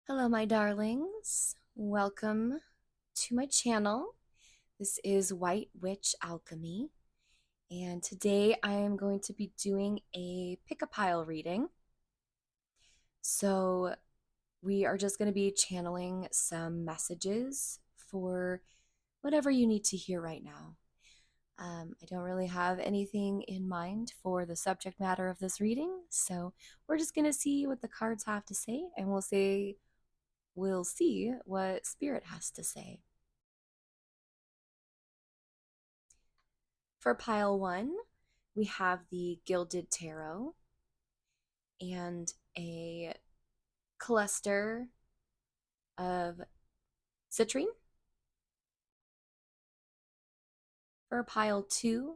Hello, my darlings. Welcome to my channel. This is White Witch Alchemy, and today I am going to be doing a pick-a-pile reading. So we are just going to be channeling some messages for whatever you need to hear right now. I don't really have anything in mind for the subject matter of this reading, so we're just going to see what the cards have to say, and we'll see what Spirit has to say. For pile one, we have the Gilded Tarot and a cluster of citrine. For pile two,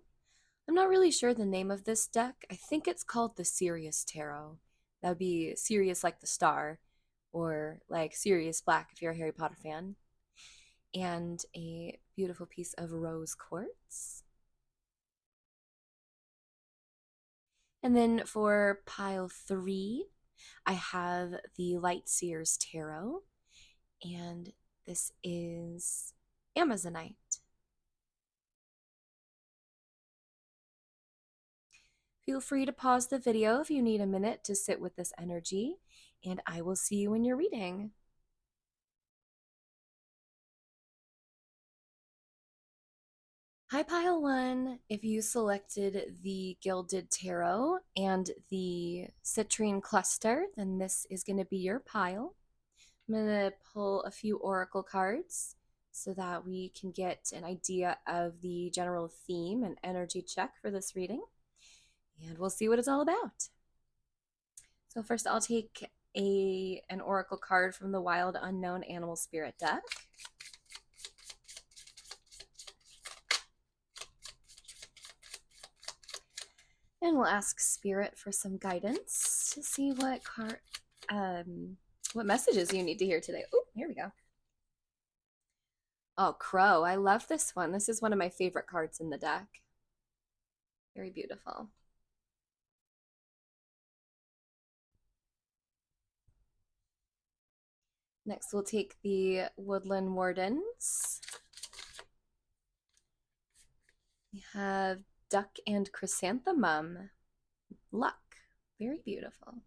I'm not really sure the name of this deck. I think it's called the Sirius Tarot. That would be Sirius like the star, or like Sirius Black if you're a Harry Potter fan. And a beautiful piece of rose quartz. And then for pile three, I have the Light Seers Tarot, and this is Amazonite. Feel free to pause the video if you need a minute to sit with this energy, and I will see you in your reading. Hi, pile one. If you selected the Gilded Tarot and the Citrine Cluster, then this is going to be your pile. I'm going to pull a few oracle cards so that we can get an idea of the general theme and energy check for this reading. And we'll see what it's all about. So first I'll take an oracle card from the Wild Unknown Animal Spirit deck. And we'll ask Spirit for some guidance to see what messages you need to hear today. Oh, here we go. Oh, Crow. I love this one. This is one of my favorite cards in the deck. Very beautiful. Next, we'll take the Woodland Wardens. We have Duck and Chrysanthemum. Luck. Very beautiful.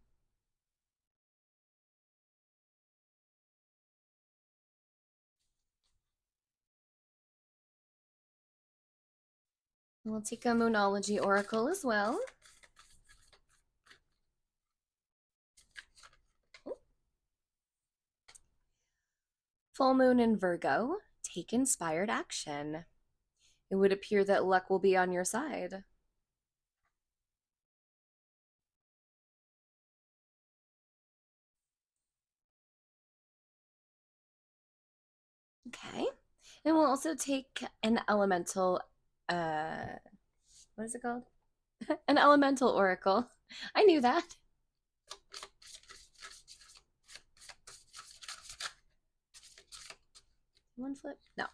We'll take a Moonology Oracle as well. Full Moon in Virgo. Take inspired action. It would appear that luck will be on your side. Okay. And we'll also take an elemental, what is it called? An elemental oracle. I knew that. One flip? No.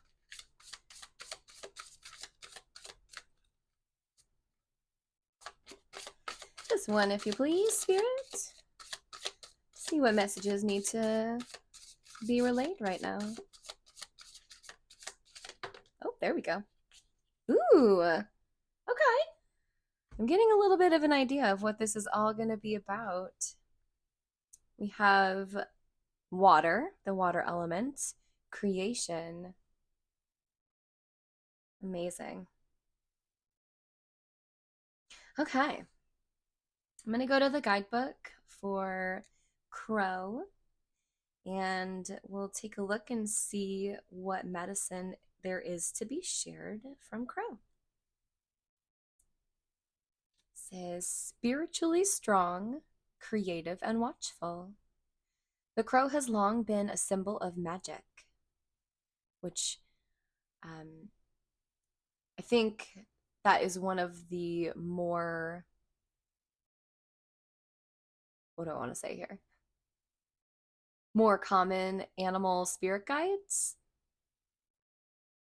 Just one, if you please, Spirit. See what messages need to be relayed right now. Oh, there we go. Ooh, okay. I'm getting a little bit of an idea of what this is all going to be about. We have water, the water element, creation. Amazing. Okay. I'm going to go to the guidebook for Crow, and we'll take a look and see what medicine there is to be shared from Crow. It says, spiritually strong, creative, and watchful. The crow has long been a symbol of magic, which I think that is one of the more, what do I want to say here? More common animal spirit guides.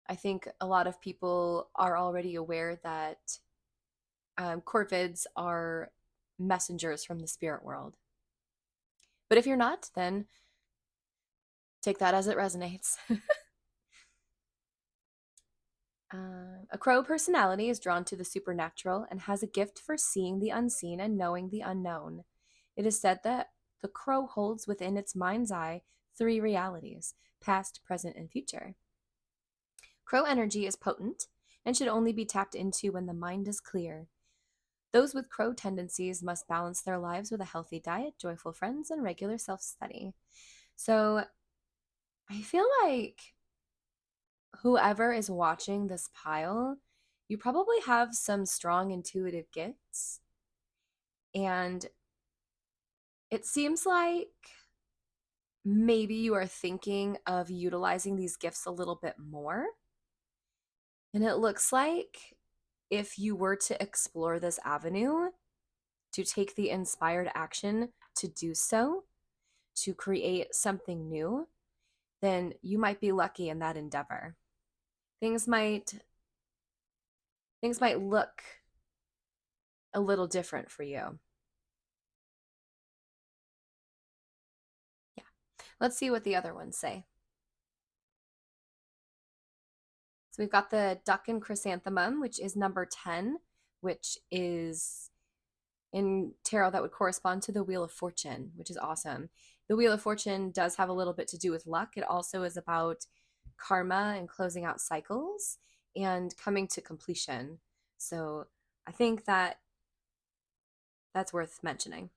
I think a lot of people are already aware that corvids are messengers from the spirit world. But if you're not, then Take that as it resonates. A crow personality is drawn to the supernatural and has a gift for seeing the unseen and knowing the unknown. It is said that the crow holds within its mind's eye three realities: past, present, and future. Crow energy is potent and should only be tapped into when the mind is clear. Those with crow tendencies must balance their lives with a healthy diet, joyful friends, and regular self study. So I feel like whoever is watching this pile, you probably have some strong intuitive gifts. And it seems like maybe you are thinking of utilizing these gifts a little bit more. And it looks like if you were to explore this avenue, to take the inspired action to do so, to create something new, then you might be lucky in that endeavor. Things might look a little different for you. Yeah. Let's see what the other ones say. So we've got the duck and chrysanthemum, which is number 10, which is in tarot that would correspond to the Wheel of Fortune, which is awesome. The Wheel of Fortune does have a little bit to do with luck. It also is about karma and closing out cycles and coming to completion. So I think that that's worth mentioning.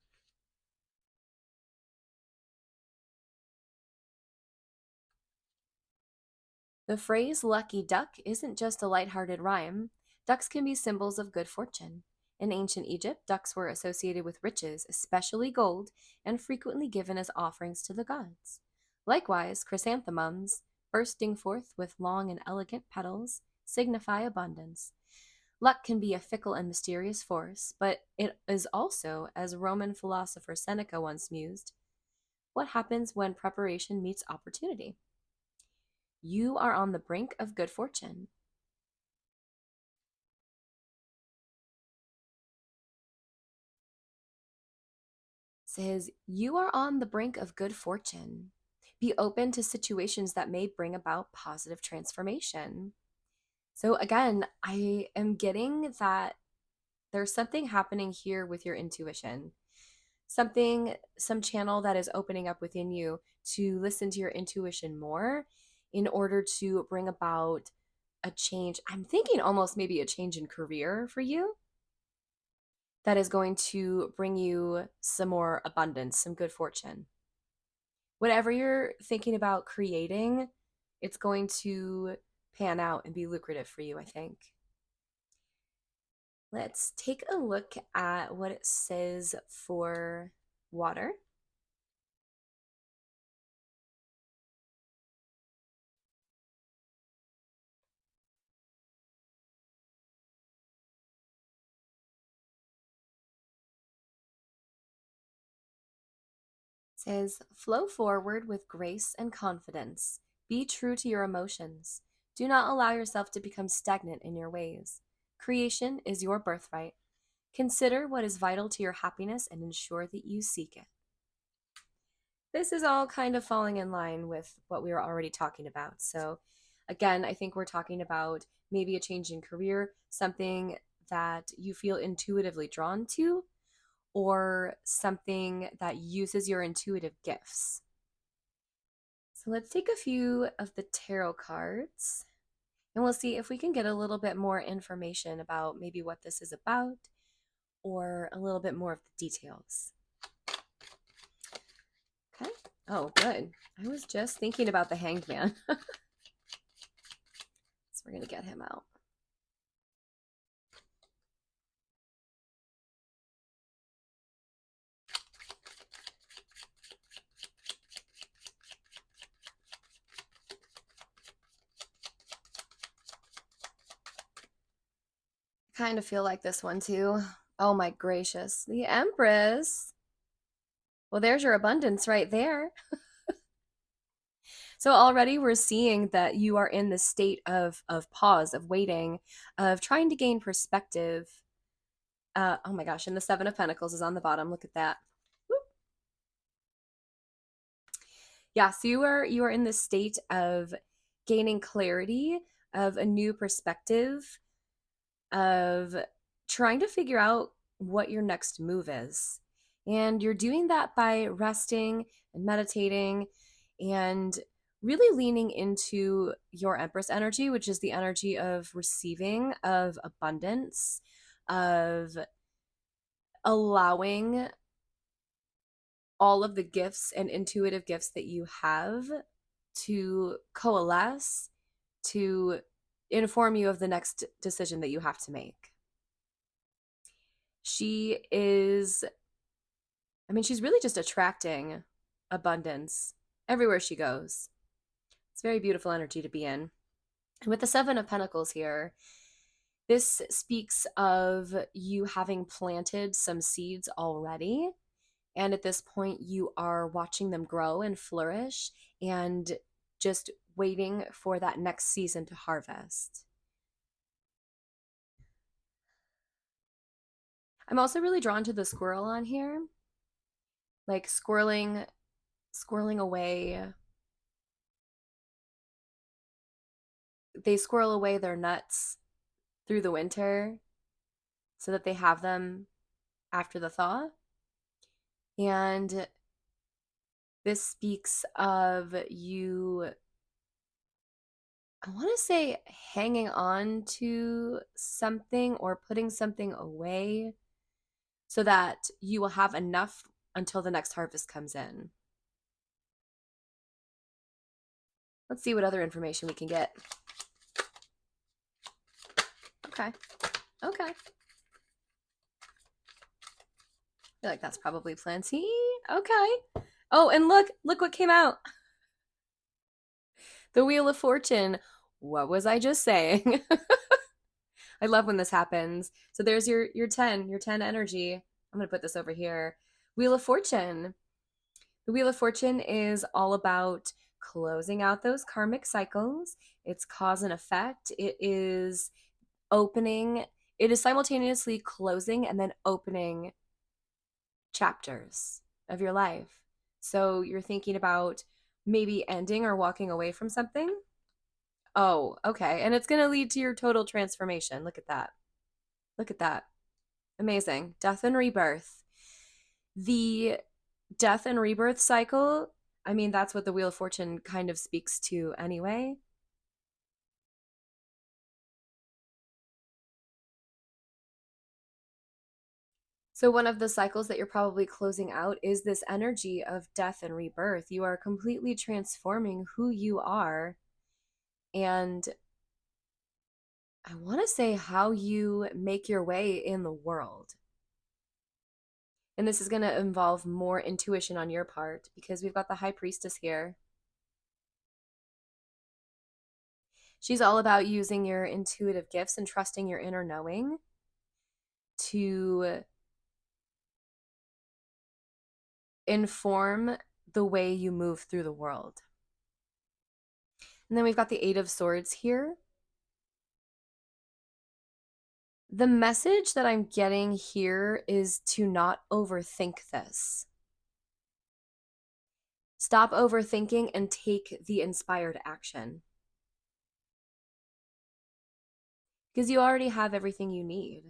The phrase lucky duck isn't just a lighthearted rhyme. Ducks can be symbols of good fortune. In ancient Egypt, ducks were associated with riches, especially gold, and frequently given as offerings to the gods. Likewise, chrysanthemums, bursting forth with long and elegant petals, signify abundance. Luck can be a fickle and mysterious force, but it is also, as Roman philosopher Seneca once mused, what happens when preparation meets opportunity. You are on the brink of good fortune. Says, you are on the brink of good fortune. Be open to situations that may bring about positive transformation. So, again, I am getting that there's something happening here with your intuition. Some channel that is opening up within you to listen to your intuition more in order to bring about a change. I'm thinking almost maybe a change in career for you that is going to bring you some more abundance, some good fortune. Whatever you're thinking about creating, it's going to pan out and be lucrative for you, I think. Let's take a look at what it says for water. It says, flow forward with grace and confidence. Be true to your emotions. Do not allow yourself to become stagnant in your ways. Creation is your birthright. Consider what is vital to your happiness and ensure that you seek it. This is all kind of falling in line with what we were already talking about. So, again, I think we're talking about maybe a change in career, something that you feel intuitively drawn to, or something that uses your intuitive gifts. So, let's take a few of the tarot cards and we'll see if we can get a little bit more information about maybe what this is about or a little bit more of the details. Okay. Oh, good. I was just thinking about the Hanged Man. So we're going to get him out. I kind of feel like this one too. Oh my gracious. The Empress. Well, there's your abundance right there. So already we're seeing that you are in the state of pause, of waiting, of trying to gain perspective. Oh my gosh, and the Seven of Pentacles is on the bottom. Look at that. Woo. Yeah, so you are in this state of gaining clarity, of a new perspective, of trying to figure out what your next move is. And you're doing that by resting and meditating and really leaning into your Empress energy, which is the energy of receiving, of abundance, of allowing all of the gifts and intuitive gifts that you have to coalesce to inform you of the next decision that you have to make. She is, I mean, she's really just attracting abundance everywhere she goes. It's very beautiful energy to be in. And with the Seven of Pentacles here, this speaks of you having planted some seeds already. And at this point, you are watching them grow and flourish and just waiting for that next season to harvest. I'm also really drawn to the squirrel on here, like squirreling away. They squirrel away their nuts through the winter so that they have them after the thaw. And this speaks of you, I want to say, hanging on to something or putting something away so that you will have enough until the next harvest comes in. Let's see what other information we can get. Okay. Okay. I feel like that's probably plenty. Okay. Oh, and look what came out. The Wheel of Fortune. What was I just saying? I love when this happens. So there's your 10, your 10 energy. I'm going to put this over here. Wheel of Fortune. The Wheel of Fortune is all about closing out those karmic cycles. It's cause and effect. It is opening, it is simultaneously closing and then opening chapters of your life. So you're thinking about maybe ending or walking away from something. Oh, okay. And it's going to lead to your total transformation. Look at that. Look at that. Amazing. Death and rebirth. The death and rebirth cycle, I mean, that's what the Wheel of Fortune kind of speaks to anyway. So, one of the cycles that you're probably closing out is this energy of death and rebirth. You are completely transforming who you are. And I want to say how you make your way in the world. And this is going to involve more intuition on your part because we've got the High Priestess here. She's all about using your intuitive gifts and trusting your inner knowing to inform the way you move through the world. And then we've got the Eight of Swords here. The message that I'm getting here is to not overthink this. Stop overthinking and take the inspired action. Because you already have everything you need.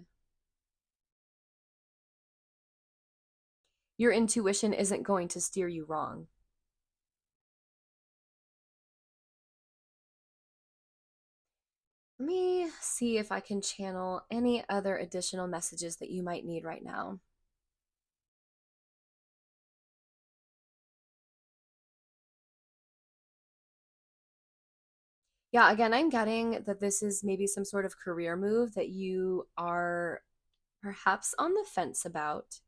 Your intuition isn't going to steer you wrong. Let me see if I can channel any other additional messages that you might need right now. Yeah, again, I'm getting that this is maybe some sort of career move that you are perhaps on the fence about.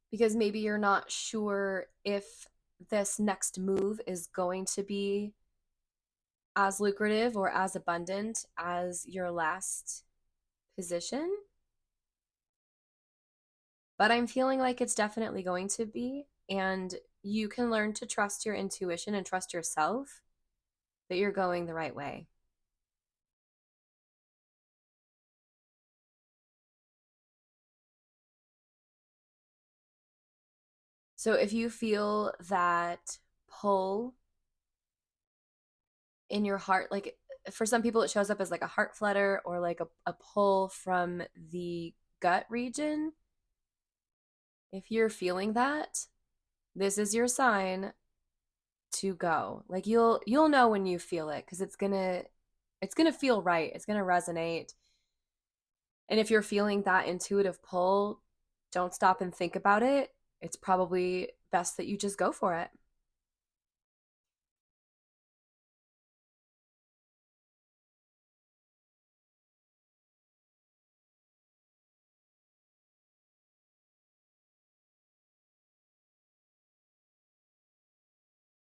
Because maybe you're not sure if this next move is going to be as lucrative or as abundant as your last position. But I'm feeling like it's definitely going to be. And you can learn to trust your intuition and trust yourself that you're going the right way. So if you feel that pull in your heart, like for some people it shows up as like a heart flutter or like a pull from the gut region. If you're feeling that, this is your sign to go. Like you'll know when you feel it because it's gonna feel right. It's gonna resonate. And if you're feeling that intuitive pull, don't stop and think about it. It's probably best that you just go for it.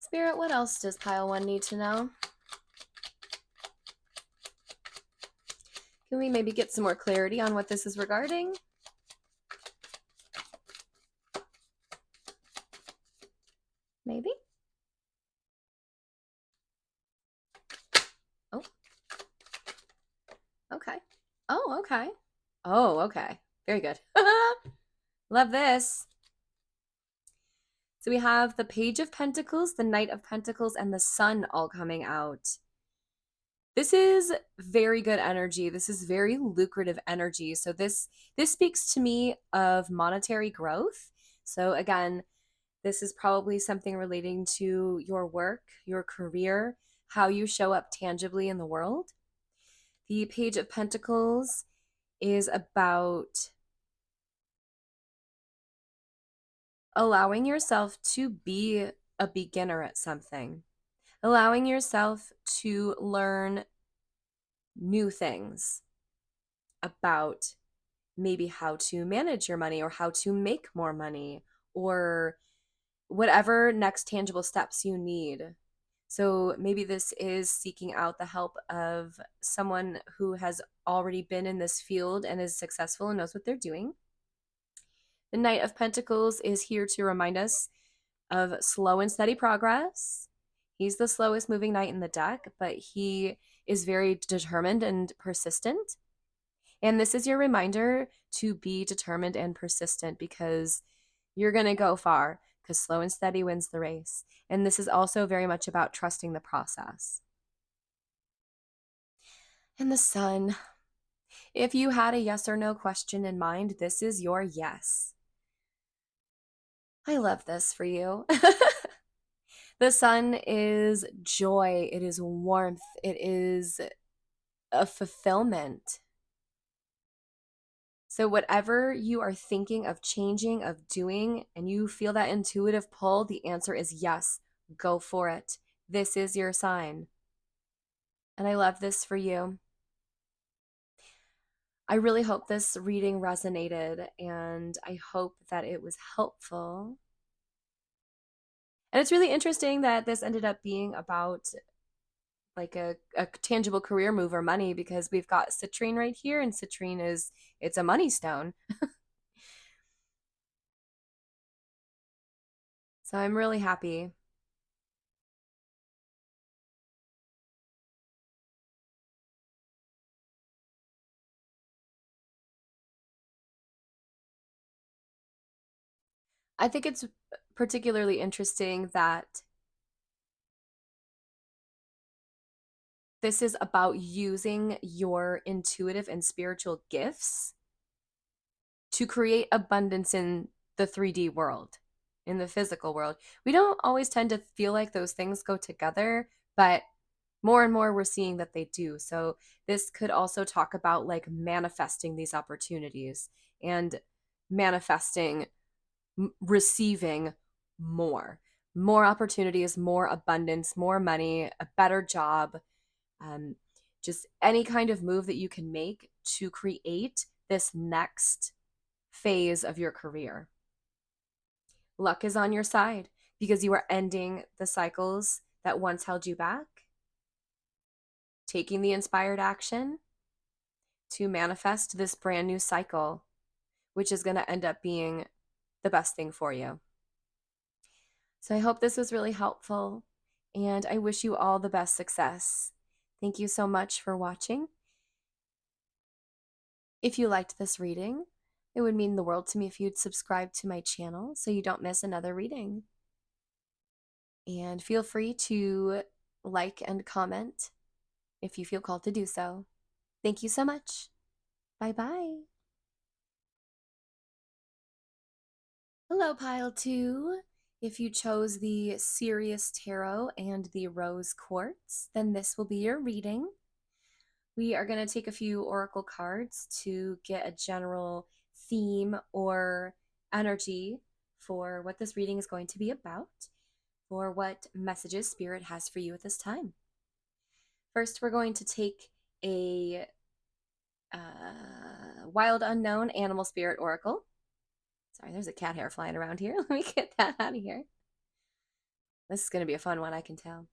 Spirit, what else does pile one need to know? Can we maybe get some more clarity on what this is regarding? Maybe? Oh, okay. Oh, okay. Oh, okay. Very good. Love this. So we have the Page of Pentacles, the Knight of Pentacles, and the Sun all coming out. This is very good energy. This is very lucrative energy. So this speaks to me of monetary growth. So again, this is probably something relating to your work, your career, how you show up tangibly in the world. The Page of Pentacles is about allowing yourself to be a beginner at something, allowing yourself to learn new things about maybe how to manage your money or how to make more money or whatever next tangible steps you need. So maybe this is seeking out the help of someone who has already been in this field and is successful and knows what they're doing. The Knight of Pentacles is here to remind us of slow and steady progress. He's the slowest moving knight in the deck, but he is very determined and persistent. And this is your reminder to be determined and persistent because you're going to go far because slow and steady wins the race. And this is also very much about trusting the process. And the Sun. If you had a yes or no question in mind, this is your yes. I love this for you. The Sun is joy, it is warmth, it is a fulfillment. So, whatever you are thinking of changing, of doing, and you feel that intuitive pull, the answer is yes, go for it. This is your sign. And I love this for you. I really hope this reading resonated and I hope that it was helpful. And it's really interesting that this ended up being about like a tangible career move or money because we've got citrine right here and citrine it's a money stone. So I'm really happy. I think it's particularly interesting that this is about using your intuitive and spiritual gifts to create abundance in the 3D world, in the physical world. We don't always tend to feel like those things go together, but more and more we're seeing that they do. So this could also talk about like manifesting these opportunities and manifesting receiving more opportunities, more abundance, more money, a better job, um, just any kind of move that you can make to create this next phase of your career. Luck is on your side because you are ending the cycles that once held you back, taking the inspired action to manifest this brand new cycle, which is going to end up being the best thing for you. So I hope this was really helpful and I wish you all the best success. Thank you so much for watching. If you liked this reading, It would mean the world to me if you'd subscribe to my channel so you don't miss another reading. And feel free to like and comment if you feel called to do so. Thank you so much. Bye bye. Hello, Pile 2. If you chose the Sirius Tarot and the Rose Quartz, then this will be your reading. We are going to take a few oracle cards to get a general theme or energy for what this reading is going to be about, for what messages Spirit has for you at this time. First, we're going to take a Wild Unknown Animal Spirit Oracle. Sorry, there's a cat hair flying around here. Let me get that out of here. This is going to be a fun one, I can tell.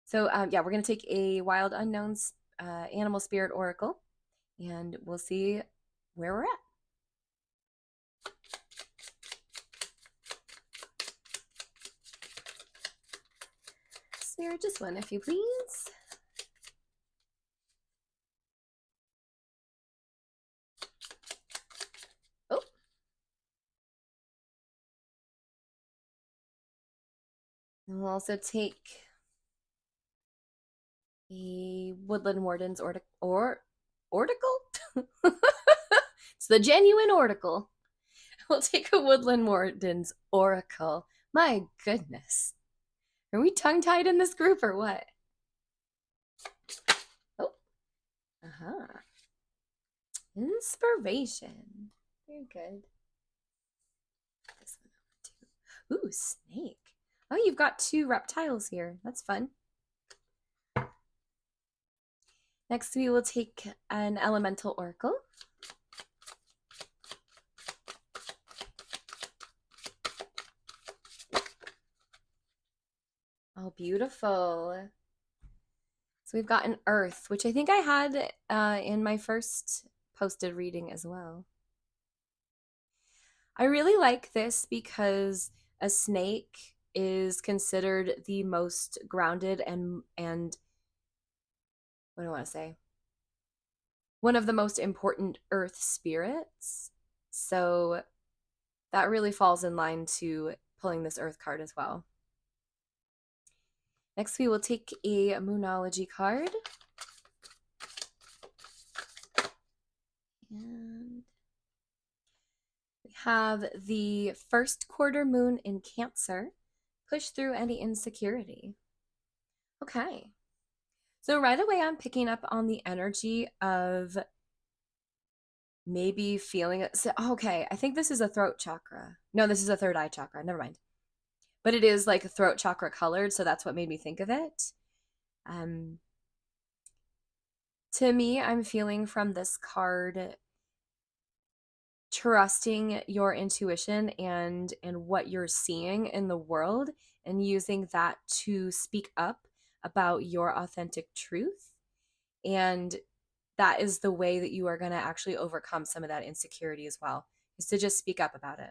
So yeah, we're going to take a Wild Unknowns Animal Spirit Oracle, and we'll see where we're at. Spirit, just one, if you please. Oh. And we'll also take a Woodland Warden's Oracle? It's the genuine Oracle. We'll take a Woodland Warden's Oracle. My goodness. Are we tongue-tied in this group or what? Oh. Uh-huh. Inspiration. Very good. This one over too. Ooh, snake. Oh, you've got 2 reptiles here. That's fun. Next, we will take an elemental oracle. Oh, beautiful. So we've got an earth, which I think I had in my first posted reading as well. I really like this because a snake is considered the most grounded and what do I want to say? One of the most important earth spirits. So that really falls in line to pulling this earth card as well. Next, we will take a Moonology card. And we have the first quarter moon in Cancer. Push through any insecurity. Okay. So right away, I'm picking up on the energy of maybe feeling it. So, okay, I think this is a throat chakra. No, this is a third eye chakra. Never mind. But it is like a throat chakra colored, so that's what made me think of it. To me, I'm feeling from this card trusting your intuition and what you're seeing in the world and using that to speak up about your authentic truth. And that is the way that you are going to actually overcome some of that insecurity as well, is to just speak up about it.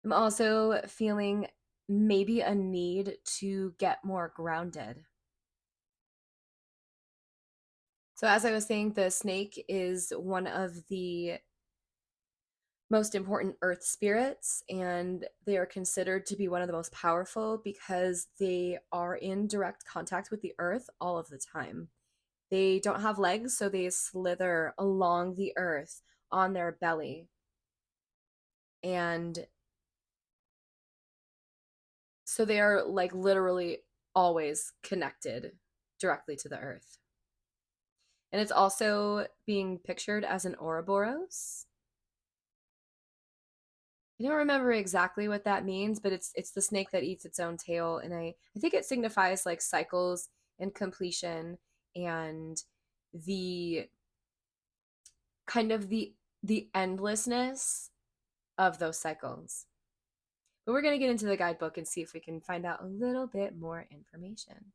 I'm also feeling maybe a need to get more grounded. So as I was saying, the snake is one of the most important earth spirits, and they are considered to be one of the most powerful because they are in direct contact with the earth all of the time. They don't have legs, so they slither along the earth on their belly. And so they are like literally always connected directly to the earth. And it's also being pictured as an Ouroboros. I don't remember exactly what that means, but it's the snake that eats its own tail, and I think it signifies like cycles and completion and the kind of the endlessness of those cycles. But we're going to get into the guidebook and see if we can find out a little bit more information.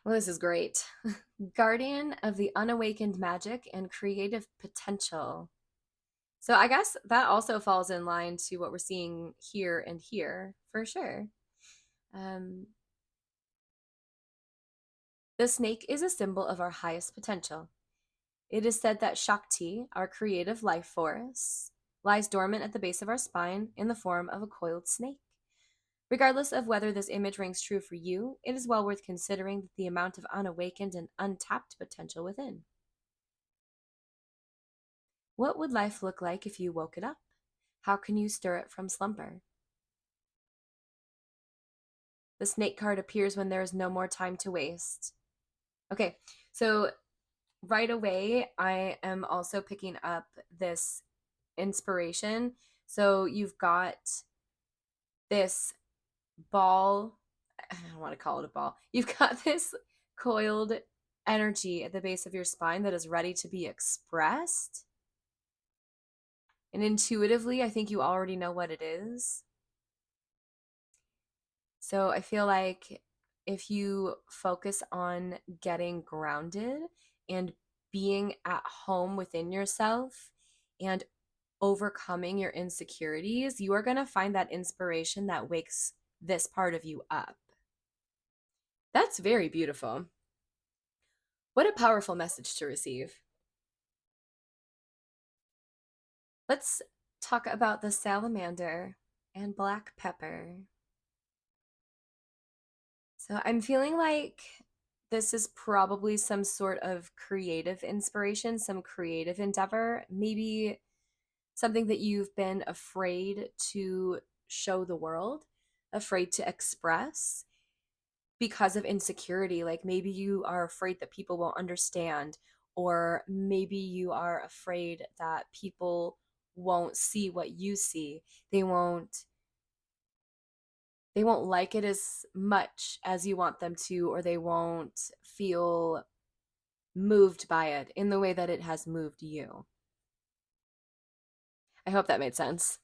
Well, this is great. Guardian of the unawakened magic and creative potential. So I guess that also falls in line to what we're seeing here and here, for sure. The snake is a symbol of our highest potential. It is said that Shakti, our creative life force, lies dormant at the base of our spine in the form of a coiled snake. Regardless of whether this image rings true for you, it is well worth considering the amount of unawakened and untapped potential within. What would life look like if you woke it up? How can you stir it from slumber? The snake card appears when there is no more time to waste. Okay, so right away, I am also picking up this inspiration. So you've got this ball. I don't want to call it a ball. You've got this coiled energy at the base of your spine that is ready to be expressed. And intuitively, I think you already know what it is. So I feel like if you focus on getting grounded and being at home within yourself and overcoming your insecurities, you are going to find that inspiration that wakes this part of you up. That's very beautiful. What a powerful message to receive. Let's talk about the salamander and black pepper. So I'm feeling like this is probably some sort of creative inspiration, some creative endeavor, maybe something that you've been afraid to show the world, afraid to express because of insecurity. Like maybe you are afraid that people won't understand, or maybe you are afraid that people won't see what you see. They won't like it as much as you want them to, or they won't feel moved by it in the way that it has moved you. I hope that made sense.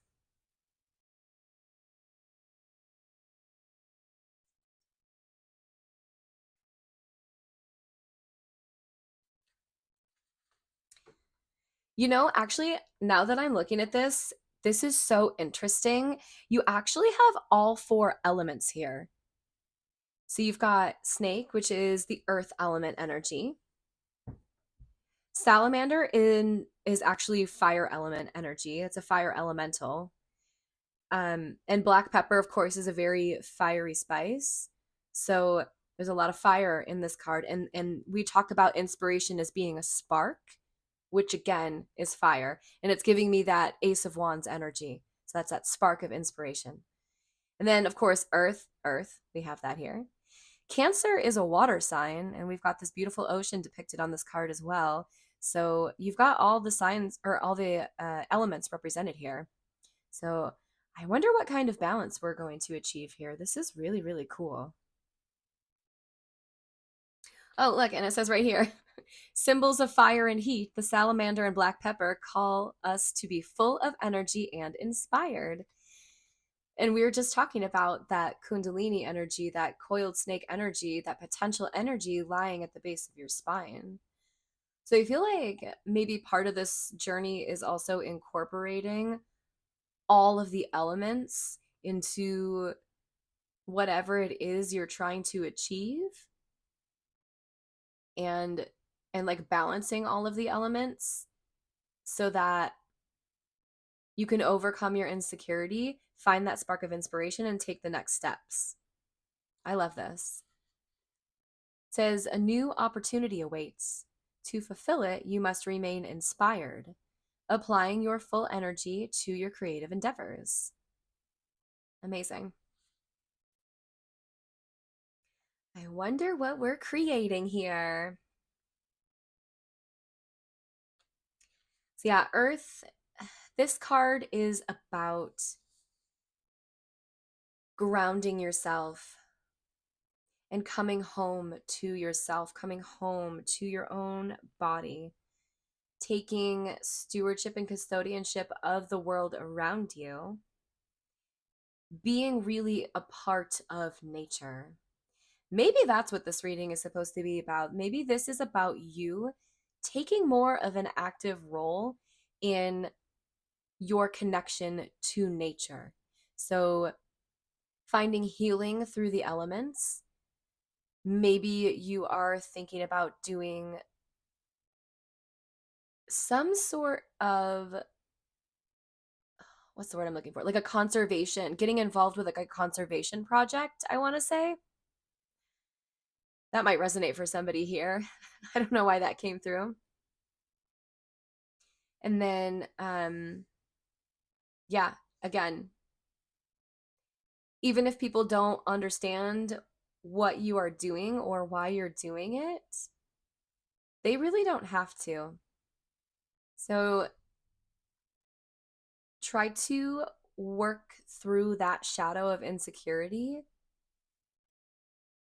Actually, now that I'm looking at this is so interesting. You actually have all four elements here. So you've got snake, which is the earth element energy. Salamander is actually fire element energy. It's a fire elemental. And black pepper, of course, is a very fiery spice. So there's a lot of fire in this card. And we talked about inspiration as being a spark, which again is fire. And it's giving me that Ace of Wands energy. So that's that spark of inspiration. And then, of course, earth, we have that here. Cancer is a water sign, and we've got this beautiful ocean depicted on this card as well. So you've got all the signs, or all the elements represented here. So I wonder what kind of balance we're going to achieve here. This is really, really cool. Oh, look, and it says right here, symbols of fire and heat, the salamander and black pepper call us to be full of energy and inspired. And we were just talking about that Kundalini energy, that coiled snake energy, that potential energy lying at the base of your spine. So I feel like maybe part of this journey is also incorporating all of the elements into whatever it is you're trying to achieve, and like balancing all of the elements so that you can overcome your insecurity, find that spark of inspiration, and take the next steps. I love this. It says a new opportunity awaits. To fulfill it, you must remain inspired, applying your full energy to your creative endeavors. Amazing. I wonder what we're creating here. So yeah, Earth, this card is about grounding yourself and coming home to yourself, coming home to your own body, taking stewardship and custodianship of the world around you, being really a part of nature. Maybe that's what this reading is supposed to be about. Maybe this is about you taking more of an active role in your connection to nature. So finding healing through the elements, Maybe you are thinking about doing some sort of, what's the word I'm looking for? Like a conservation, getting involved with like a conservation project, I want to say. That might resonate for somebody here. I don't know why that came through. And then, yeah, again, even if people don't understand what you are doing or why you're doing it, they really don't have to. So try to work through that shadow of insecurity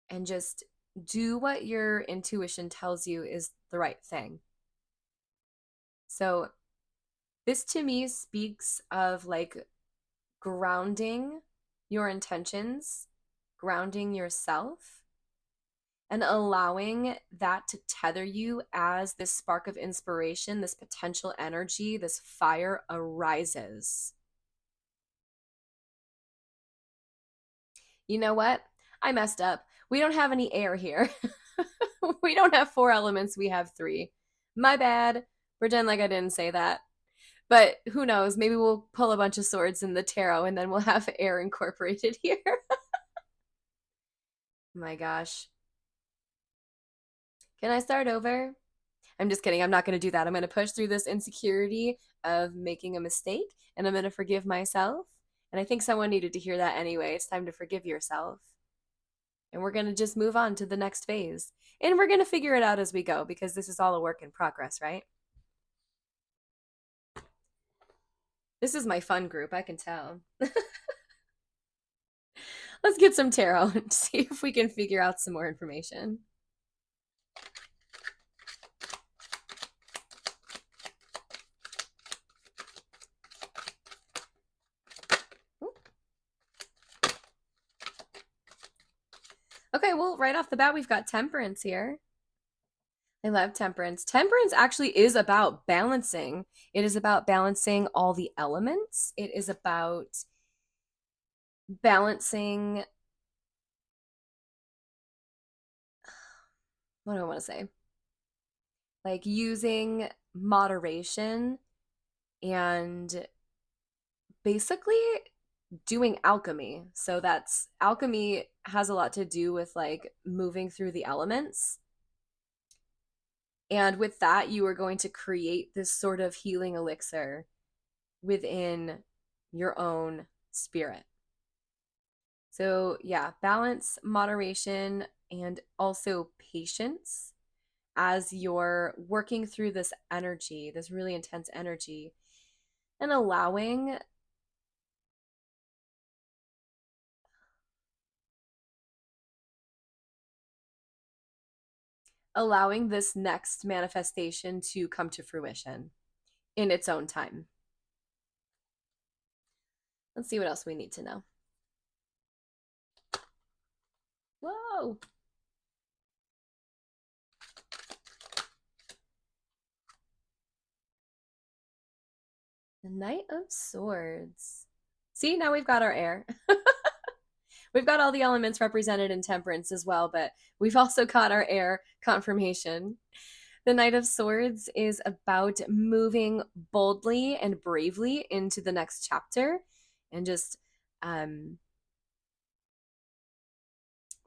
and just do what your intuition tells you is the right thing. So, this to me speaks of like grounding your intentions, grounding yourself, and allowing that to tether you as this spark of inspiration, this potential energy, this fire arises. You know what? I messed up. We don't have any air here. We don't have 4 elements, we have 3. My bad. Pretend like I didn't say that. But who knows? Maybe we'll pull a bunch of swords in the tarot and then we'll have air incorporated here. My gosh. Can I start over? I'm just kidding. I'm not going to do that. I'm going to push through this insecurity of making a mistake and I'm going to forgive myself. And I think someone needed to hear that anyway. It's time to forgive yourself. And we're going to just move on to the next phase. And we're going to figure it out as we go because this is all a work in progress, right? This is my fun group, I can tell. Let's get some tarot and see if we can figure out some more information. Okay, well, right off the bat, we've got Temperance here. I love Temperance. Temperance actually is about balancing. It is about balancing all the elements. It is about balancing, what do I want to say? Like using moderation and basically doing alchemy. So that's alchemy has a lot to do with like moving through the elements. And with that, you are going to create this sort of healing elixir within your own spirit. So, yeah, balance, moderation, and also patience as you're working through this energy, this really intense energy, and allowing this next manifestation to come to fruition in its own time. Let's see what else we need to know. Whoa. The Knight of Swords. See, now we've got our air. We've got all the elements represented in Temperance as well, but we've also got our air confirmation. The Knight of Swords is about moving boldly and bravely into the next chapter and just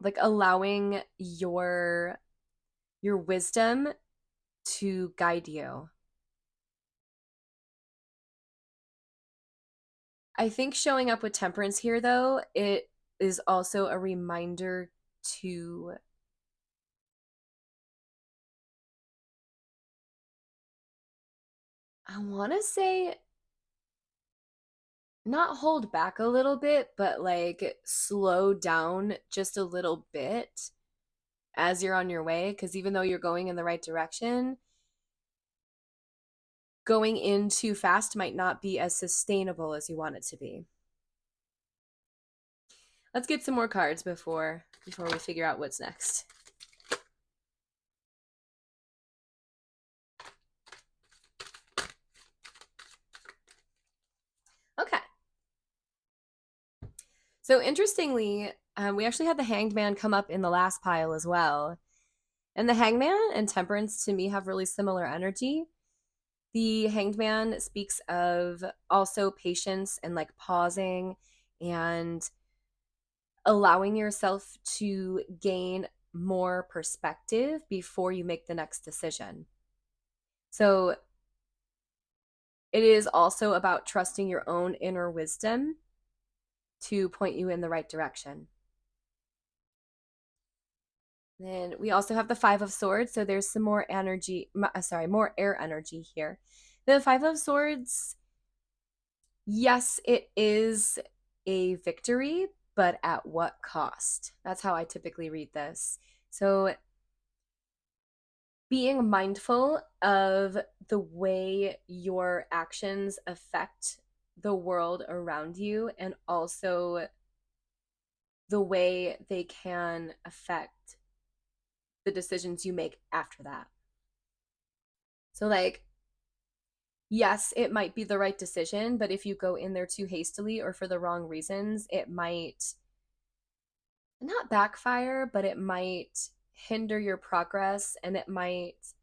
like allowing your wisdom to guide you. I think showing up with Temperance here though, it is also a reminder to I want to say not hold back a little bit, but like slow down just a little bit as you're on your way. Because even though you're going in the right direction, going in too fast might not be as sustainable as you want it to be. Let's get some more cards before we figure out what's next. Okay. So interestingly, We actually had the Hanged Man come up in the last pile as well. And the Hangman and Temperance to me have really similar energy. The Hanged Man speaks of also patience and like pausing and allowing yourself to gain more perspective before you make the next decision. So it is also about trusting your own inner wisdom to point you in the right direction. Then we also have the Five of Swords, so there's some more energy, more air energy here. The Five of Swords, yes, it is a victory, but at what cost? That's how I typically read this. So being mindful of the way your actions affect the world around you and also the way they can affect the decisions you make after that. So, like, yes, it might be the right decision, but if you go in there too hastily or for the wrong reasons, it might not backfire, but it might hinder your progress and it might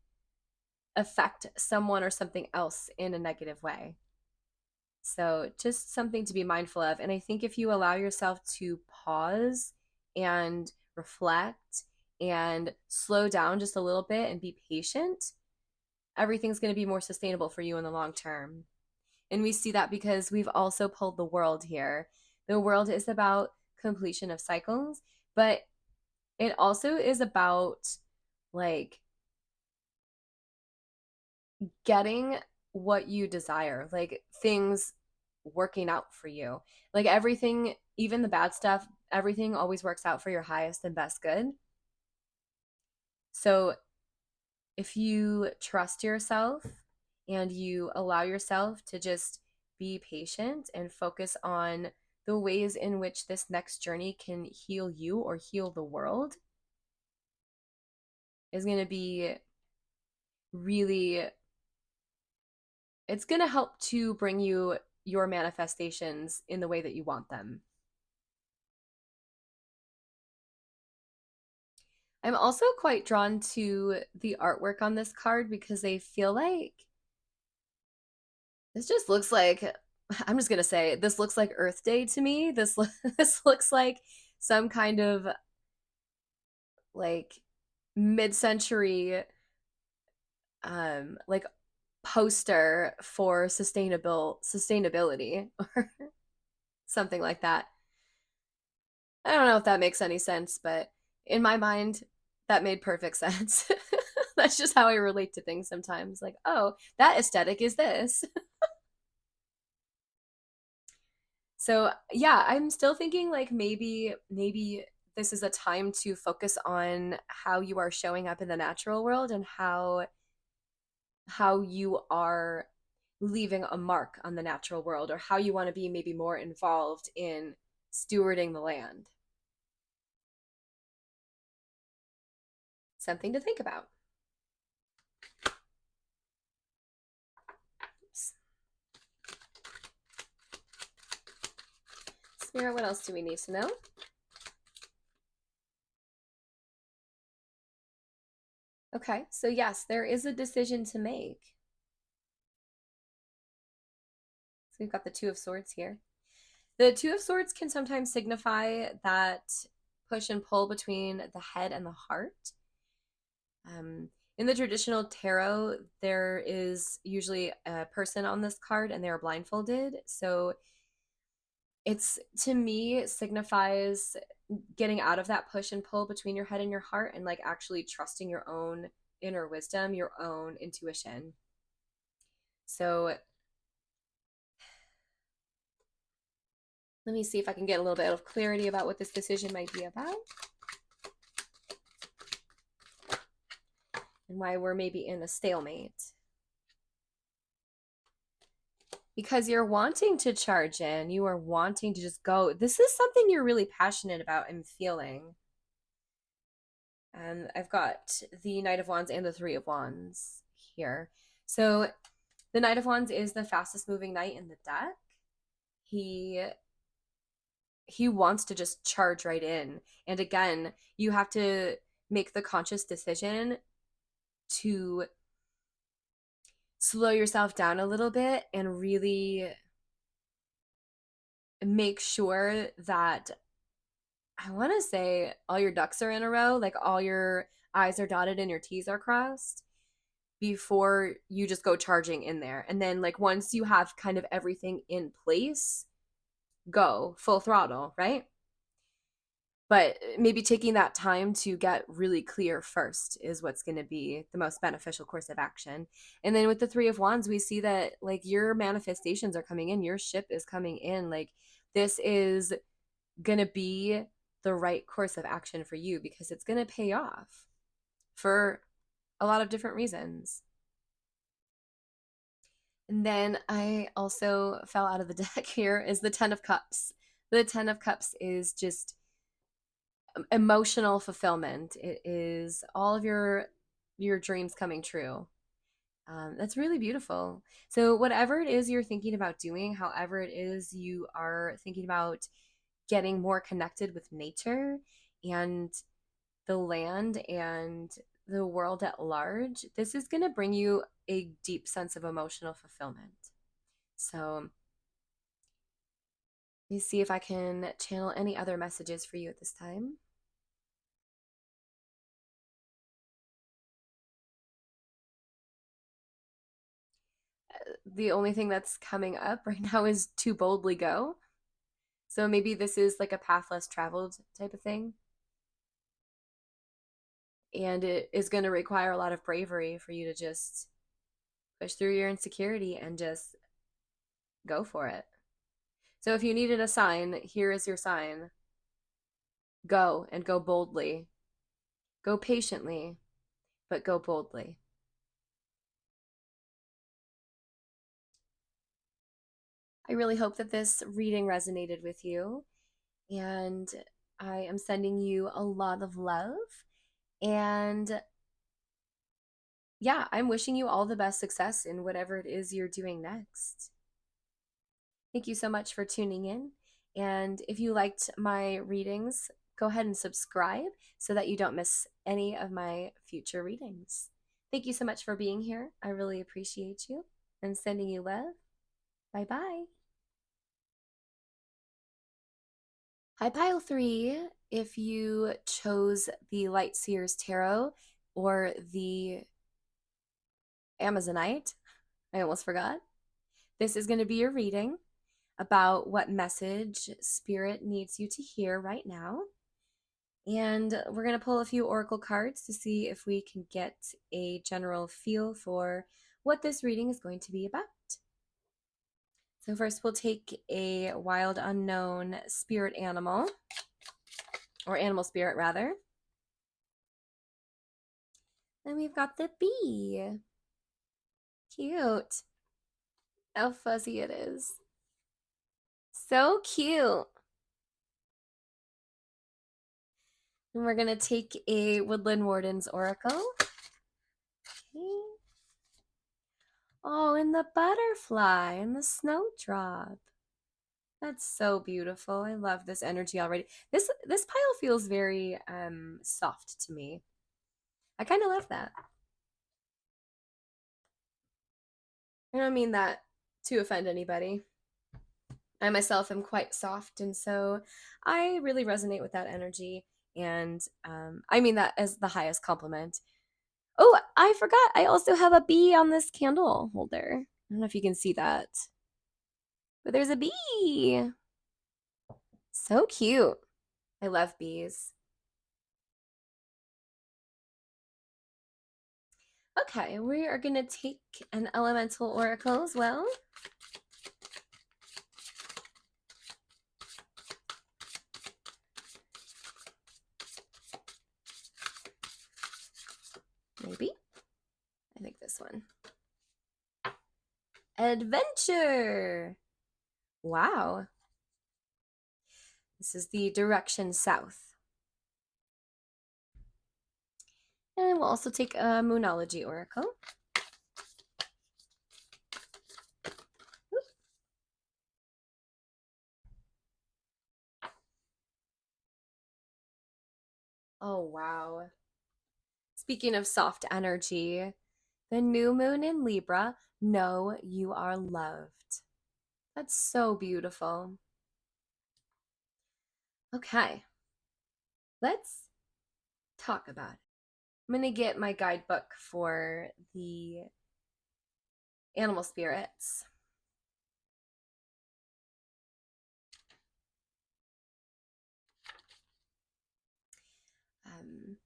affect someone or something else in a negative way. So, just something to be mindful of. And I think if you allow yourself to pause and reflect and slow down just a little bit and be patient, everything's going to be more sustainable for you in the long term. And we see that because we've also pulled the world here. The world is about completion of cycles, but it also is about like getting what you desire, like things working out for you. Like everything, even the bad stuff, everything always works out for your highest and best good. So if you trust yourself and you allow yourself to just be patient and focus on the ways in which this next journey can heal you or heal the world, is going to be really, it's going to help to bring you your manifestations in the way that you want them. I'm also quite drawn to the artwork on this card because I feel like this just looks like, I'm just gonna say this looks like Earth Day to me. This looks like some kind of like mid-century like poster for sustainability or something like that. I don't know if that makes any sense, but in my mind, that made perfect sense. That's just how I relate to things sometimes. Like, oh, that aesthetic is this. So yeah, I'm still thinking like maybe this is a time to focus on how you are showing up in the natural world and how you are leaving a mark on the natural world or how you want to be maybe more involved in stewarding the land. Something to think about. Oops. Spirit, what else do we need to know? Okay, so yes, there is a decision to make. So we've got the Two of Swords here. The Two of Swords can sometimes signify that push and pull between the head and the heart. In the traditional tarot, there is usually a person on this card and they're blindfolded. So it's, to me, signifies getting out of that push and pull between your head and your heart and like actually trusting your own inner wisdom, your own intuition. So let me see if I can get a little bit of clarity about what this decision might be about and why we're maybe in a stalemate. Because you're wanting to charge in, you are wanting to just go. This is something you're really passionate about and feeling. And I've got the Knight of Wands and the Three of Wands here. So the Knight of Wands is the fastest moving knight in the deck. He he wants to just charge right in. And again, you have to make the conscious decision to slow yourself down a little bit and really make sure that, I want to say, all your ducks are in a row, like all your I's are dotted and your T's are crossed before you just go charging in there. And then, like, once you have kind of everything in place, go full throttle, right? But maybe taking that time to get really clear first is what's going to be the most beneficial course of action. And then with the Three of Wands, we see that, like, your manifestations are coming in, your ship is coming in. Like, this is going to be the right course of action for you because it's going to pay off for a lot of different reasons. And then I also fell out of the deck here is the Ten of Cups. The Ten of Cups is just emotional fulfillment. It is all of your dreams coming true. That's really beautiful. So whatever it is you're thinking about doing, however it is you are thinking about getting more connected with nature and the land and the world at large, this is going to bring you a deep sense of emotional fulfillment. So let me see if I can channel any other messages for you at this time. The only thing that's coming up right now is to boldly go. So maybe this is like a path less traveled type of thing. And it is going to require a lot of bravery for you to just push through your insecurity and just go for it. So if you needed a sign, here is your sign. Go, and go boldly. Go patiently, but go boldly. I really hope that this reading resonated with you. And I am sending you a lot of love. And yeah, I'm wishing you all the best success in whatever it is you're doing next. Thank you so much for tuning in. And if you liked my readings, go ahead and subscribe so that you don't miss any of my future readings. Thank you so much for being here. I really appreciate you and sending you love. Bye bye. Hi, Pile 3. If you chose the Light Seers Tarot or the Amazonite, I almost forgot. This is going to be your reading about what message Spirit needs you to hear right now. And we're going to pull a few oracle cards to see if we can get a general feel for what this reading is going to be about. So first we'll take a wild unknown spirit animal, or animal spirit rather. Then we've got the bee. Cute. How fuzzy it is. So cute. And we're going to take a Woodland Warden's Oracle. Okay. Oh, and the butterfly and the snowdrop. That's so beautiful. I love this energy already. This pile feels very soft to me. I kind of love that. I don't mean that to offend anybody. I myself am quite soft, and so I really resonate with that energy. And I mean that as the highest compliment. Oh, I forgot. I also have a bee on this candle holder. I don't know if you can see that, but there's a bee. So cute. I love bees. Okay, we are going to take an elemental oracle as well. Maybe. I think this one. Adventure. Wow. This is the direction south. And we'll also take a Moonology oracle. Oh, wow. Speaking of soft energy, the new moon in Libra, know you are loved. That's so beautiful. Okay, let's talk about it. I'm going to get my guidebook for the animal spirits. Um,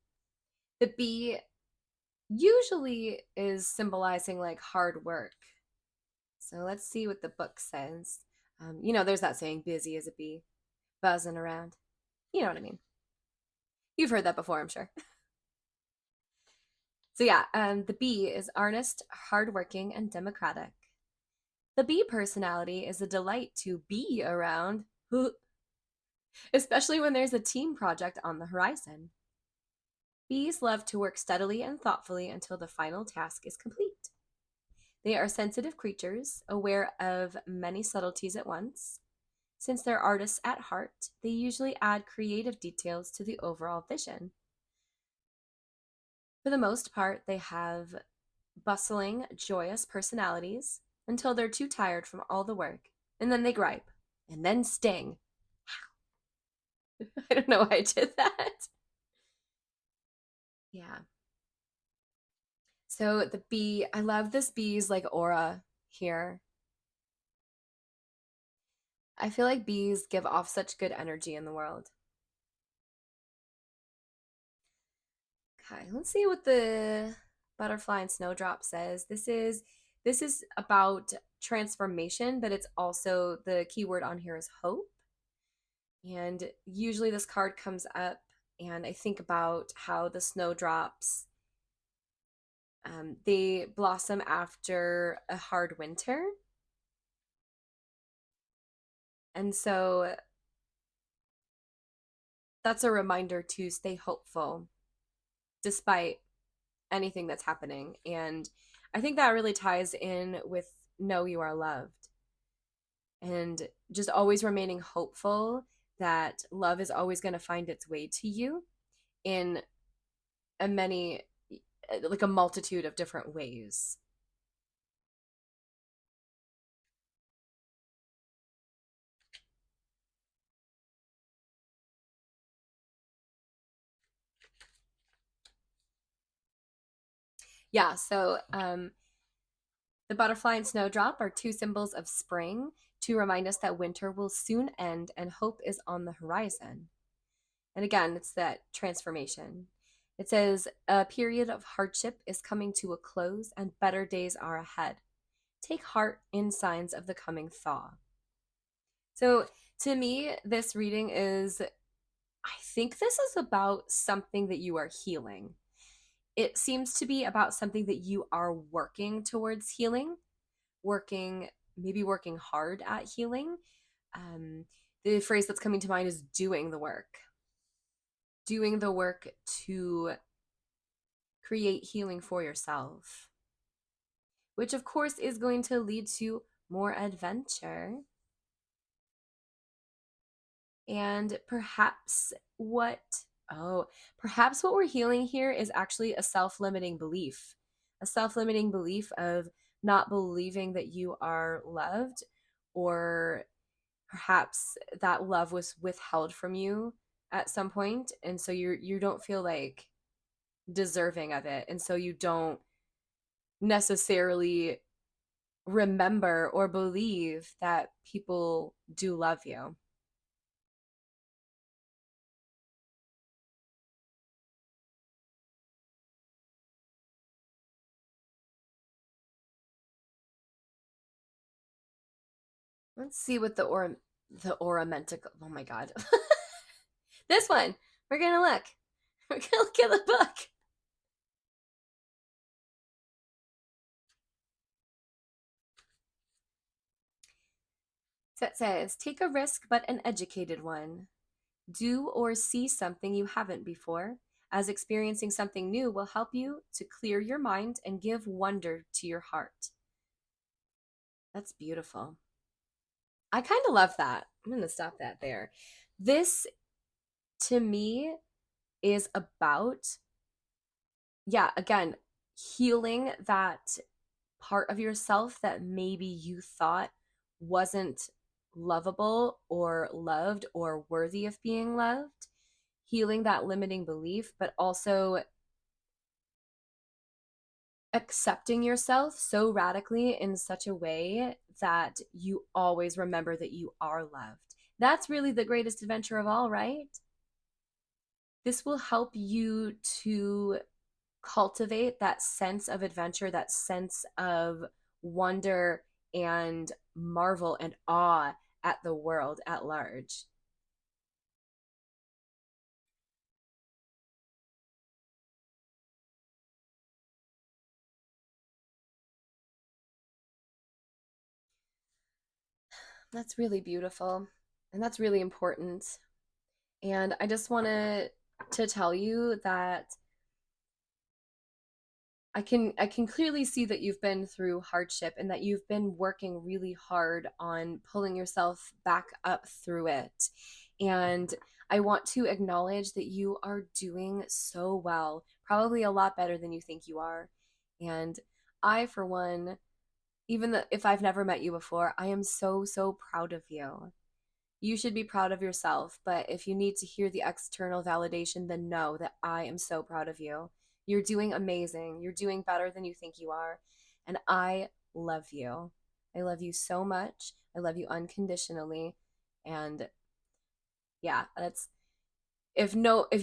the bee usually is symbolizing like hard work. So let's see what the book says. There's that saying, busy as a bee, buzzing around. You know what I mean. You've heard that before, I'm sure. So yeah, the bee is earnest, hardworking, and democratic. The bee personality is a delight to be around, especially when there's a team project on the horizon. Bees love to work steadily and thoughtfully until the final task is complete. They are sensitive creatures, aware of many subtleties at once. Since they're artists at heart, they usually add creative details to the overall vision. For the most part, they have bustling, joyous personalities until they're too tired from all the work, and then they gripe, and then sting. I don't know why I did that. Yeah. So the bee, I love this bee's like aura here. I feel like bees give off such good energy in the world. Okay, let's see what the butterfly and snowdrop says. This is about transformation, but it's also the keyword on here is hope. And usually this card comes up, and I think about how the snowdrops they blossom after a hard winter, and so that's a reminder to stay hopeful despite anything that's happening. And I think that really ties in with know you are loved and just always remaining hopeful that love is always going to find its way to you in a many like a multitude of different ways. Yeah, so the butterfly and snowdrop are two symbols of spring to remind us that winter will soon end and hope is on the horizon. And again, it's that transformation. It says a period of hardship is coming to a close and better days are ahead. Take heart in signs of the coming thaw. So to me, this reading is, I think this is about something that you are healing. It seems to be about something that you are working towards healing, maybe working hard at healing. Um, the phrase that's coming to mind is doing the work to create healing for yourself, which of course is going to lead to more adventure. And perhaps what we're healing here is actually a self-limiting belief. A self-limiting belief of not believing that you are loved, or perhaps that love was withheld from you at some point, and so you don't feel like deserving of it, and so you don't necessarily remember or believe that people do love you. Let's see what the ornamental. Oh my god, this one. We're gonna look. We're gonna look at the book. So it says, take a risk, but an educated one. Do or see something you haven't before, as experiencing something new will help you to clear your mind and give wonder to your heart. That's beautiful. I kind of love that. I'm going to stop that there. This, to me, is about, yeah, again, healing that part of yourself that maybe you thought wasn't lovable or loved or worthy of being loved, healing that limiting belief, but also accepting yourself so radically in such a way that you always remember that you are loved. That's really the greatest adventure of all, right? This will help you to cultivate that sense of adventure, that sense of wonder and marvel and awe at the world at large. That's really beautiful. And that's really important. And I just wanted to tell you that I can clearly see that you've been through hardship and that you've been working really hard on pulling yourself back up through it. And I want to acknowledge that you are doing so well, probably a lot better than you think you are. And I, for one, if I've never met you before, I am so, so proud of you. You should be proud of yourself, but if you need to hear the external validation, then know that I am so proud of you. You're doing amazing. You're doing better than you think you are. And I love you. I love you so much. I love you unconditionally. And yeah, that's if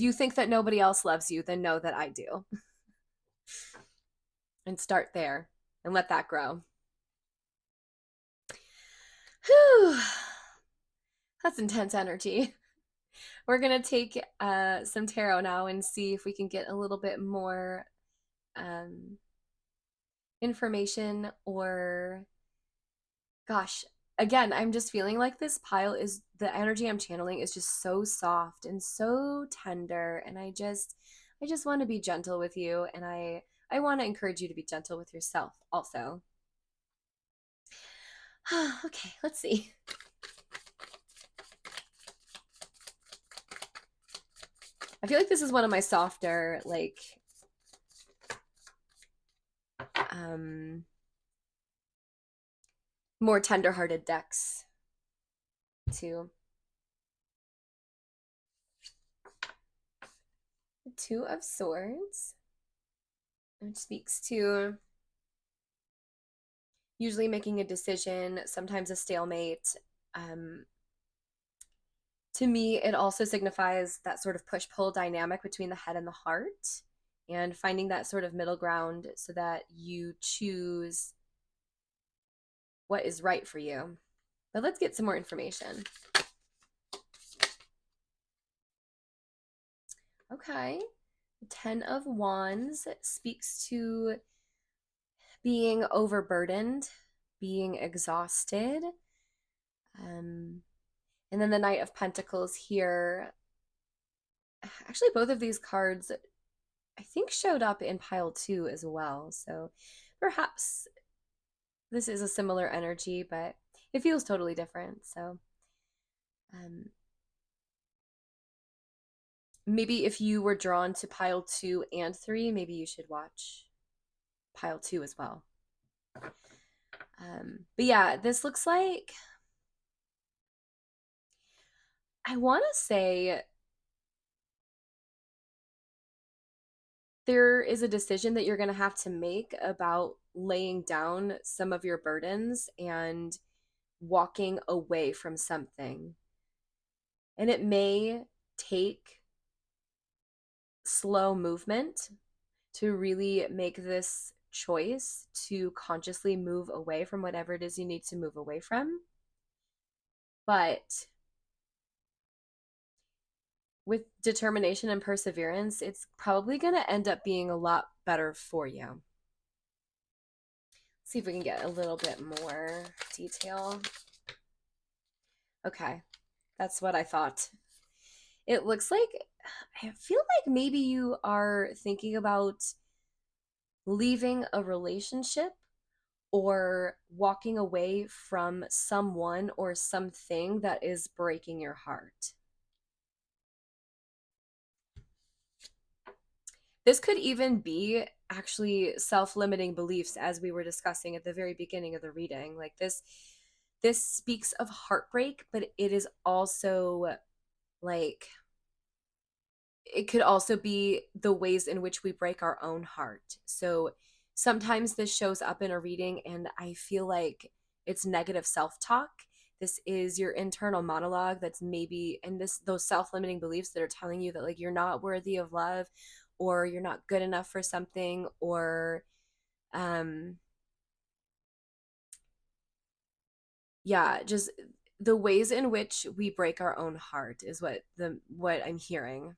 you think that nobody else loves you, then know that I do. And start there and let that grow. Whew. That's intense energy. We're gonna take some tarot now and see if we can get a little bit more um, information or, gosh, again, I'm just feeling like this pile is the energy I'm channeling is just so soft and so tender, and I just want to be gentle with you, and I want to encourage you to be gentle with yourself also. Okay, let's see. I feel like this is one of my softer, like, um, more tender-hearted decks too. The Two of Swords, which speaks to usually making a decision, sometimes a stalemate. Um, to me, it also signifies that sort of push pull dynamic between the head and the heart and finding that sort of middle ground so that you choose what is right for you. But let's get some more information. Okay. Ten of Wands speaks to being overburdened, being exhausted. Um, and then the Knight of Pentacles here. Actually, both of these cards, I think, showed up in pile two as well. So perhaps this is a similar energy, but it feels totally different. So um, maybe if you were drawn to pile two and three, maybe you should watch pile two as well. But yeah, this looks like, I want to say there is a decision that you're going to have to make about laying down some of your burdens and walking away from something. And it may take slow movement to really make this choice to consciously move away from whatever it is you need to move away from. But with determination and perseverance, it's probably going to end up being a lot better for you. Let's see if we can get a little bit more detail. Okay, that's what I thought. It looks like, I feel like maybe you are thinking about leaving a relationship or walking away from someone or something that is breaking your heart. This could even be actually self-limiting beliefs, as we were discussing at the very beginning of the reading. Like this speaks of heartbreak, but it is also like it could also be the ways in which we break our own heart. So sometimes this shows up in a reading and I feel like it's negative self-talk. This is your internal monologue that's maybe and this those self-limiting beliefs that are telling you that like you're not worthy of love or you're not good enough for something or um yeah, just the ways in which we break our own heart is what I'm hearing.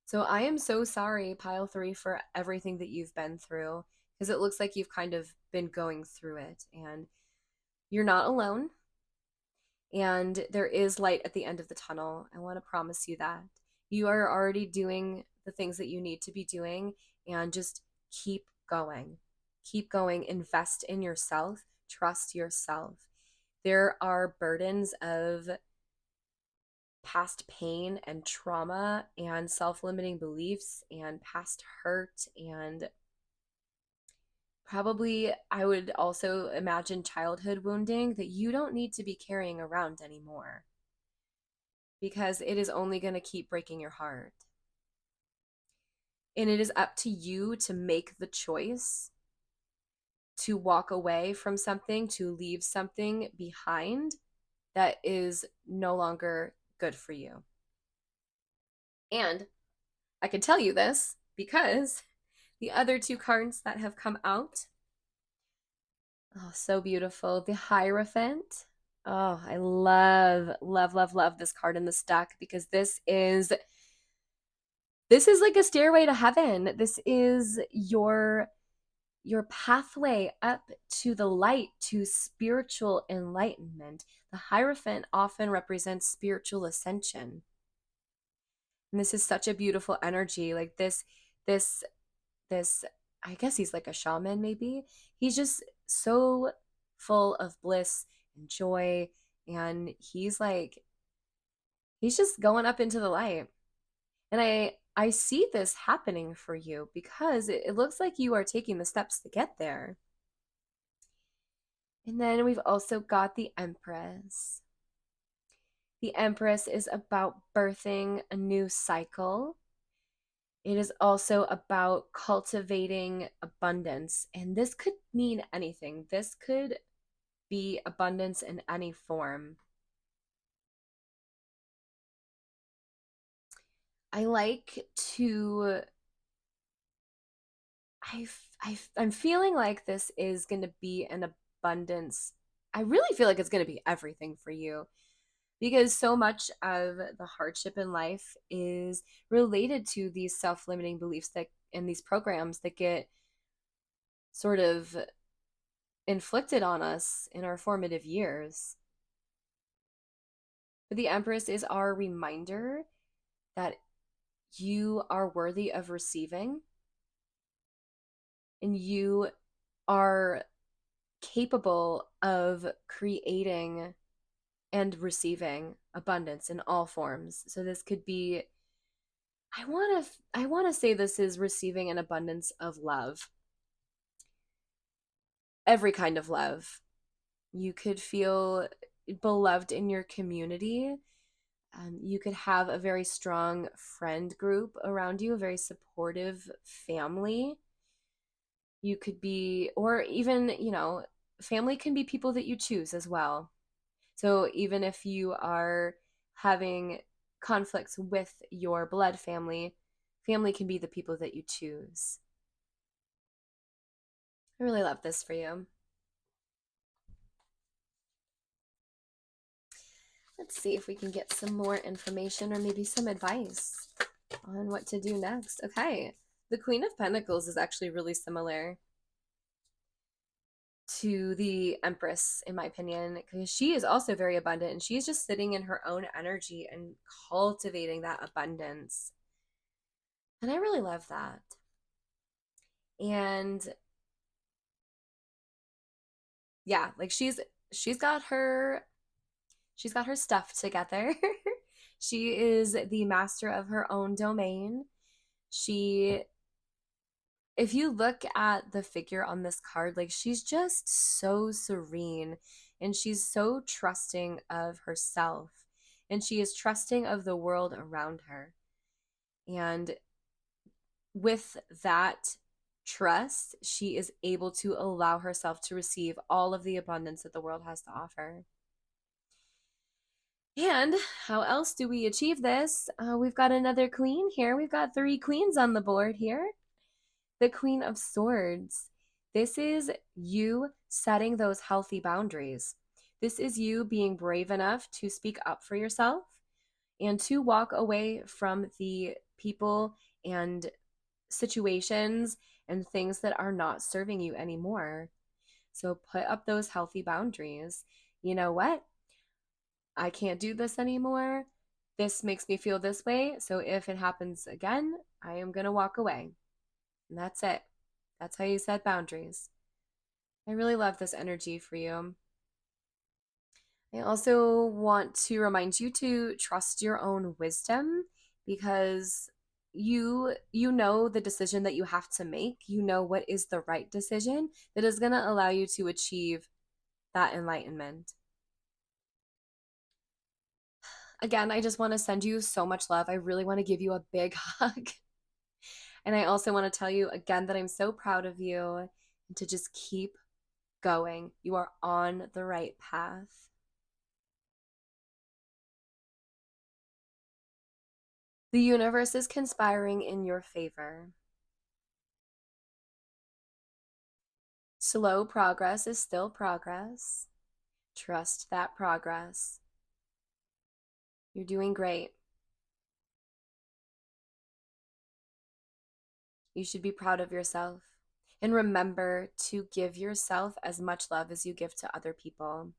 So I am so sorry, Pile 3, for everything that you've been through, because it looks like you've kind of been going through it, and you're not alone, and there is light at the end of the tunnel. I want to promise you that. You are already doing the things that you need to be doing, and just keep going. Keep going, invest in yourself, trust yourself. There are burdens of past pain and trauma and self limiting beliefs and past hurt. And probably, I would also imagine childhood wounding that you don't need to be carrying around anymore because it is only going to keep breaking your heart. And it is up to you to make the choice to walk away from something, to leave something behind that is no longer good for you. And I can tell you this because the other two cards that have come out, oh, so beautiful. The Hierophant. Oh, I love, love, love, love this card in this deck because this is like a stairway to heaven. This is your pathway up to the light, to spiritual enlightenment. The Hierophant often represents spiritual ascension. And this is such a beautiful energy. Like this I guess he's like a shaman maybe. He's just so full of bliss and joy and he's just going up into the light. And I see this happening for you because it looks like you are taking the steps to get there. And then we've also got the Empress. The Empress is about birthing a new cycle. It is also about cultivating abundance. And this could mean anything. This could be abundance in any form. I like to, I'm feeling like this is going to be an abundance. I really feel like it's going to be everything for you because so much of the hardship in life is related to these self-limiting beliefs that and these programs that get sort of inflicted on us in our formative years. But the Empress is our reminder that you are worthy of receiving and you are capable of creating and receiving abundance in all forms. So this could be I want to say this is receiving an abundance of love. Every kind of love. You could feel beloved in your community. You could have a very strong friend group around you, a very supportive family. You could be, or even, family can be people that you choose as well. So even if you are having conflicts with your blood family, family can be the people that you choose. I really love this for you. Let's see if we can get some more information or maybe some advice on what to do next. Okay. The Queen of Pentacles is actually really similar to the Empress, in my opinion, because she is also very abundant and she's just sitting in her own energy and cultivating that abundance. And I really love that. And yeah, like she's got her stuff together. She is the master of her own domain. She, if you look at the figure on this card, like she's just so serene and she's so trusting of herself and she is trusting of the world around her. And with that trust, she is able to allow herself to receive all of the abundance that the world has to offer. And how else do we achieve this? We've got another queen here. We've got 3 queens on the board here. The Queen of Swords. This is you setting those healthy boundaries. This is you being brave enough to speak up for yourself and to walk away from the people and situations and things that are not serving you anymore. So put up those healthy boundaries. You know what? I can't do this anymore. This makes me feel this way. So if it happens again, I am going to walk away. And that's it. That's how you set boundaries. I really love this energy for you. I also want to remind you to trust your own wisdom because you know the decision that you have to make. You know what is the right decision that is going to allow you to achieve that enlightenment. Again, I just want to send you so much love. I really want to give you a big hug. And I also want to tell you again that I'm so proud of you and to just keep going. You are on the right path. The universe is conspiring in your favor. Slow progress is still progress. Trust that progress. You're doing great. You should be proud of yourself. And remember to give yourself as much love as you give to other people.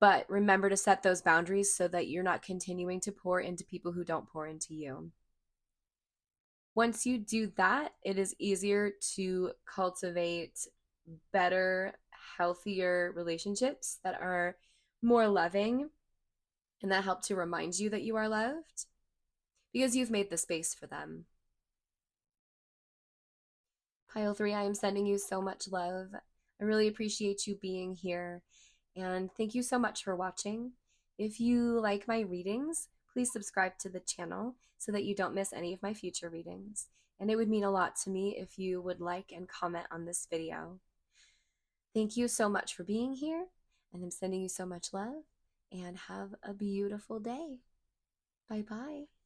But remember to set those boundaries so that you're not continuing to pour into people who don't pour into you. Once you do that, it is easier to cultivate better, healthier relationships that are more loving and that help to remind you that you are loved because you've made the space for them. Pile 3, I am sending you so much love. I really appreciate you being here. And thank you so much for watching. If you like my readings, please subscribe to the channel so that you don't miss any of my future readings. And it would mean a lot to me if you would like and comment on this video. Thank you so much for being here. And I'm sending you so much love. And have a beautiful day. Bye-bye.